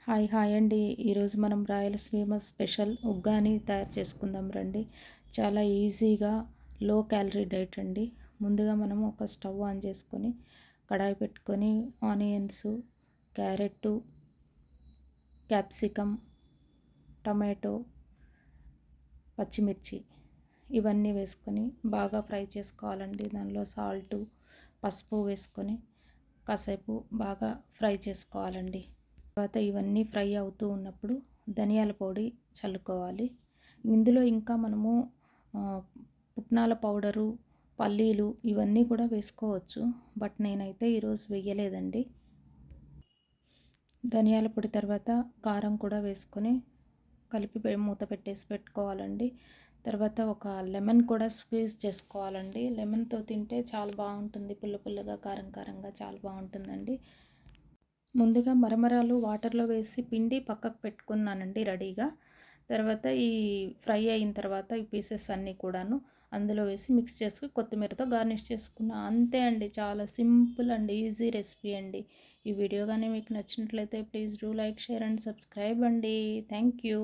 Hi అండి. ఈరోజు మనం రాయలసీమ స్పెషల్ ఉగ్గాని తయారు చేసుకుందాం రండి. చాలా ఈజీగా లో క్యాలరీ డైట్ అండి. ముందుగా మనం ఒక స్టవ్ ఆన్ చేసుకొని కడాయి పెట్టుకొని ఆనియన్స్, క్యారెట్, క్యాప్సికమ్, టమాటో, పచ్చిమిర్చి ఇవన్నీ వేసుకొని బాగా ఫ్రై చేసుకోవాలండి. దానిలో సాల్టు, పసుపు వేసుకొని కాసేపు బాగా ఫ్రై చేసుకోవాలండి. తర్వాత ఇవన్నీ ఫ్రై అవుతూ ఉన్నప్పుడు ధనియాల పొడి చల్లుకోవాలి. ఇందులో ఇంకా మనము పుట్నాల పౌడరు, పల్లీలు ఇవన్నీ కూడా వేసుకోవచ్చు. బట్ నేనైతే ఈరోజు వేయలేదండి. ధనియాల పొడి తర్వాత కారం కూడా వేసుకొని కలిపి మూత పెట్టేసి పెట్టుకోవాలండి. తర్వాత ఒక లెమన్ కూడా స్క్వీజ్ చేసుకోవాలండి. లెమన్తో తింటే చాలా బాగుంటుంది. పుల్లగా కారం కారంగా చాలా బాగుంటుందండి. ముందుగా మరమరాలు వాటర్లో వేసి పిండి పక్కకు పెట్టుకున్నానండి రెడీగా. తర్వాత ఈ ఫ్రై అయిన తర్వాత ఈ పీసెస్ అన్నీ కూడాను అందులో వేసి మిక్స్ చేసుకొని కొత్తిమీరతో గార్నిష్ చేసుకున్నా. అంతే అండి. చాలా సింపుల్ అండ్ ఈజీ రెసిపీ అండి. ఈ వీడియో కానీ మీకు నచ్చినట్లయితే please do like, share and subscribe అండి. Thank you.